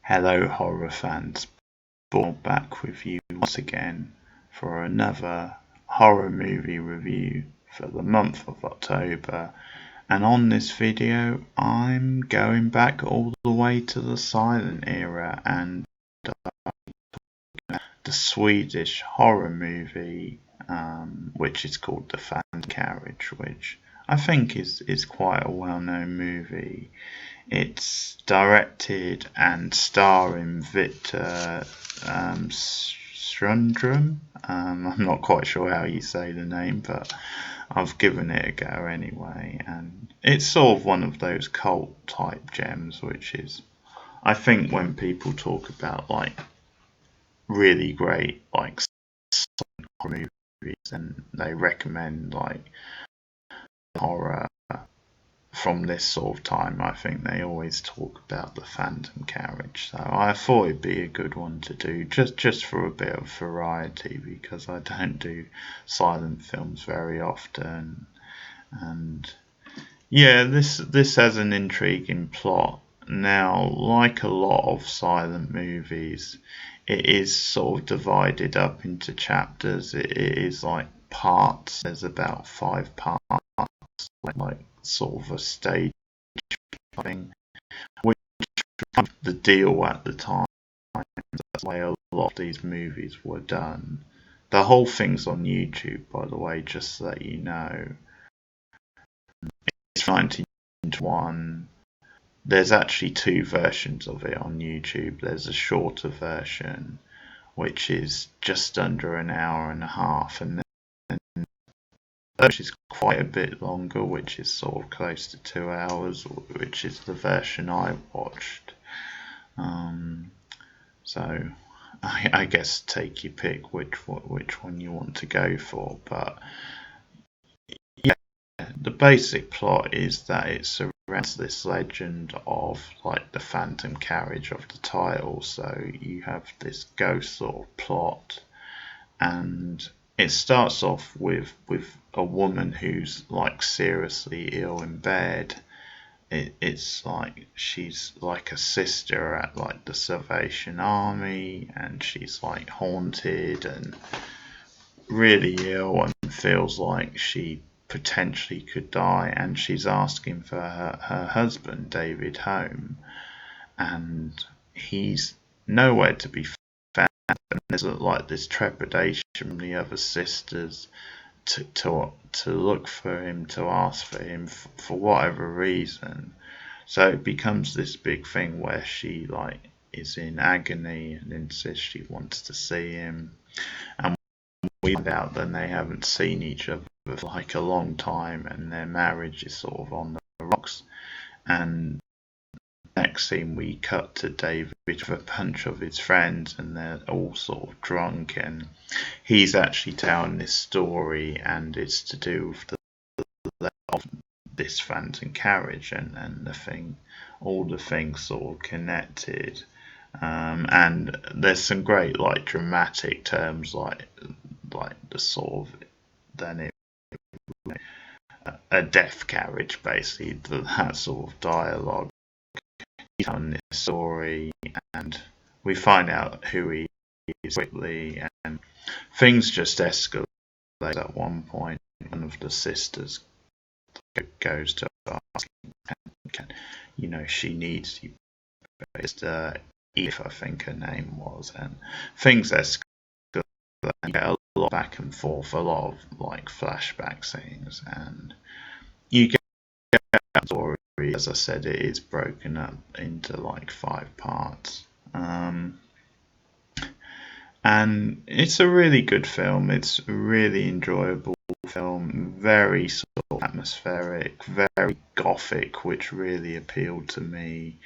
Hello horror fans, Paul back with you once again for another horror movie review for the month of October. And on this video I'm going back all the way to the silent era and the Swedish horror movie which is called The Carriage, which I think is quite a well-known movie. It's directed and starring Victor Strundrum. I'm not quite sure how you say the name, but I've given it a go anyway. And it's sort of one of those cult type gems, which is, I think, when people talk about like really great like horror movies, and they recommend like horror from this sort of time, I think they always talk about the Phantom Carriage. So I thought it'd be a good one to do, just for a bit of variety, because I don't do silent films very often. And yeah, this has an intriguing plot. Now, like a lot of silent movies, it is sort of divided up into chapters. It is like parts. There's about 5 parts, like sort of a stage thing, which was the deal at the time. That's why a lot of these movies were done. The whole thing's on YouTube, by the way, just so that you know. It's 1991. There's actually 2 versions of it on YouTube. There's a shorter version, which is just under an hour and a half, and then which is quite a bit longer, which is sort of close to 2 hours, which is the version I watched. So I guess take your pick which one you want to go for. But yeah, the basic plot is that it surrounds this legend of like the Phantom Carriage of the title. So you have this ghost sort of plot, and it starts off with a woman who's like seriously ill in bed. It's like she's like a sister at like the Salvation Army, and she's like haunted and really ill and feels like she potentially could die, and she's asking for her husband David home, and he's nowhere to be found. And there's like this trepidation from the other sisters to look for him, to ask for him for whatever reason. So it becomes this big thing where she like is in agony and insists she wants to see him, and we find out that they haven't seen each other for like a long time, and their marriage is sort of on the rocks. And next scene we cut to David with a bunch of his friends, and they're all sort of drunk, and he's actually telling this story, and it's to do with of this Phantom Carriage and all the things sort of connected. And there's some great like dramatic terms like the sort of then it a death carriage, basically, that sort of dialogue. He's telling this story, and we find out who he is quickly, and things just escalate. At one point, one of the sisters goes to ask, she needs you. It's Eve, I think her name was, and things escalate. You get a lot back and forth, a lot of like flashback scenes, and you get a story. As I said, it is broken up into like 5 parts. And it's a really good film. It's a really enjoyable film, very sort of atmospheric, very gothic, which really appealed to me.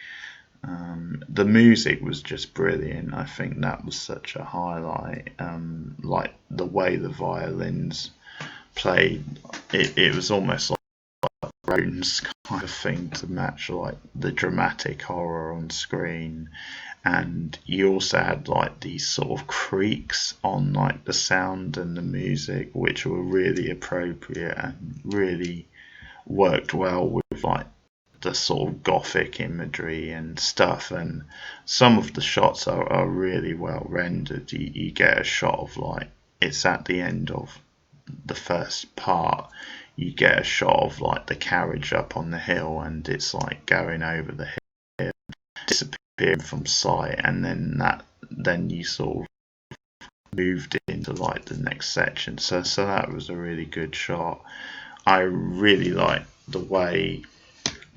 The music was just brilliant. I think that was such a highlight. Like the way the violins played, it was almost like Roden's kind of thing to match like the dramatic horror on screen. And you also had like these sort of creaks on like the sound and the music, which were really appropriate and really worked well with like the sort of gothic imagery and stuff, and some of the shots are really well rendered. You get a shot of like, it's at the end of the first part, you get a shot of like the carriage up on the hill, and it's like going over the hill, disappearing from sight, and then you sort of moved into like the next section. So that was a really good shot. I really like the way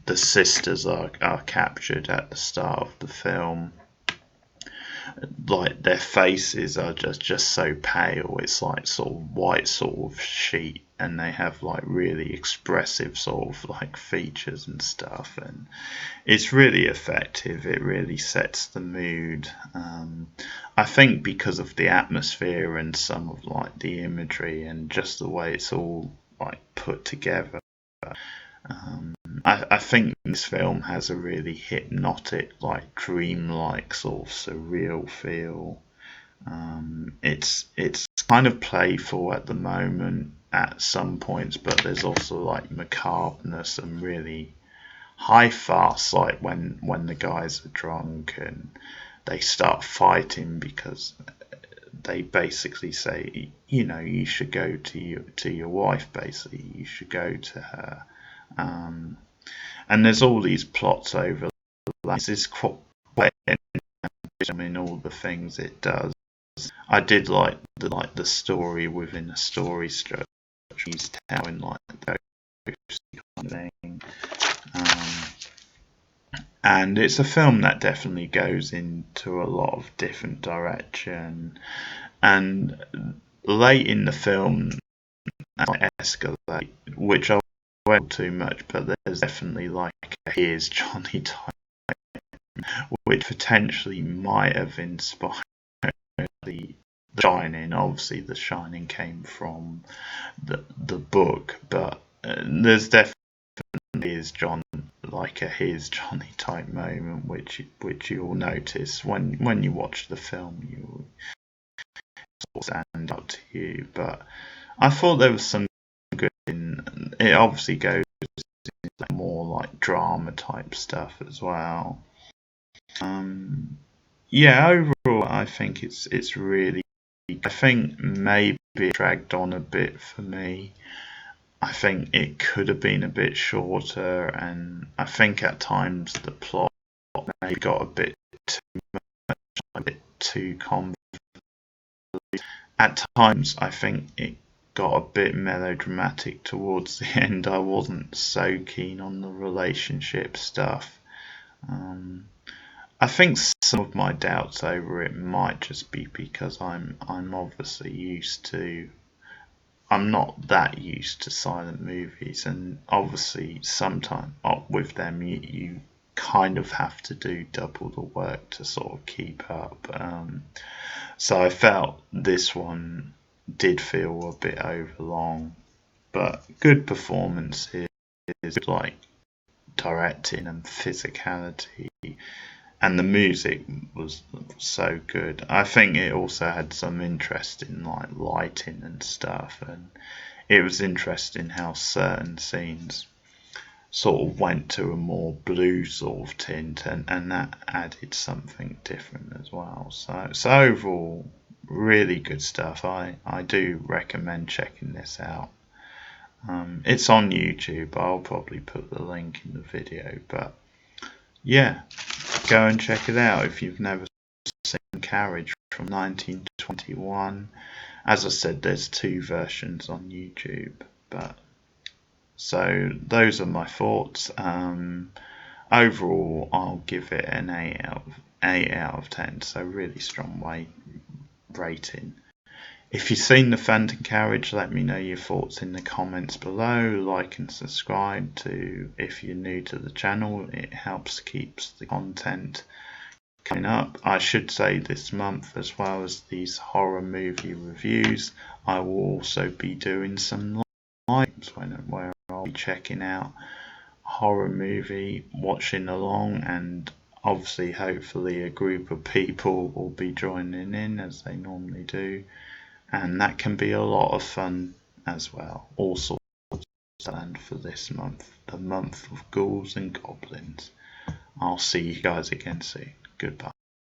the sisters are captured at the start of the film. Like their faces are just so pale. It's like sort of white sort of sheet, and they have like really expressive sort of like features and stuff, and it's really effective. It really sets the mood. I think because of the atmosphere and some of like the imagery and just the way it's all like put together. I think this film has a really hypnotic, like dream-like sort of surreal feel. It's kind of playful at the moment at some points, but there's also like macabreness and really high farce, like when the guys are drunk and they start fighting because they basically say, you know, you should go to your wife. Basically, you should go to her. And there's all these plots over. This is quite in all the things it does. I did like the story within a story structure. He's telling like the kind of thing. And it's a film that definitely goes into a lot of different direction. And late in the film, I escalate, which I won't too much, but there's definitely like a "Here's Johnny" type, which potentially might have inspired the Shining. Obviously, The Shining came from the book, but there's definitely "Here's Johnny" type moment, which you'll notice when you watch the film. You will stand out to you, but I thought there was some good in it. Obviously goes into more like drama type stuff as well. Yeah, overall I think it's really. I think maybe it dragged on a bit for me. I think it could have been a bit shorter, and I think at times the plot maybe got a bit too much, a bit too convoluted. At times I think it got a bit melodramatic towards the end. I wasn't so keen on the relationship stuff. I think some of my doubts over it might just be because I'm obviously used to. I'm not that used to silent movies, and obviously sometimes with them you kind of have to do double the work to sort of keep up. So I felt this one did feel a bit overlong, but good performances, like directing and physicality, and the music was so good. I think it also had some interesting like lighting and stuff, and it was interesting how certain scenes sort of went to a more blue sort of tint, and that added something different as well. So overall, really good stuff. I do recommend checking this out. It's on YouTube. I'll probably put the link in the video, but yeah, go and check it out if you've never seen Carriage from 1921. As I said, there's 2 versions on YouTube, but so those are my thoughts. Overall, I'll give it an 8 out of 10. So really strong rating. If you've seen The Phantom Carriage, let me know your thoughts in the comments below. Like and subscribe to if you're new to the channel. It helps keeps the content coming up. I should say this month, as well as these horror movie reviews, I will also be doing some lives where I'll be checking out a horror movie, watching along, and obviously hopefully a group of people will be joining in as they normally do, and that can be a lot of fun as well. All sorts and for this month, the month of ghouls and goblins. I'll see you guys again soon. Goodbye.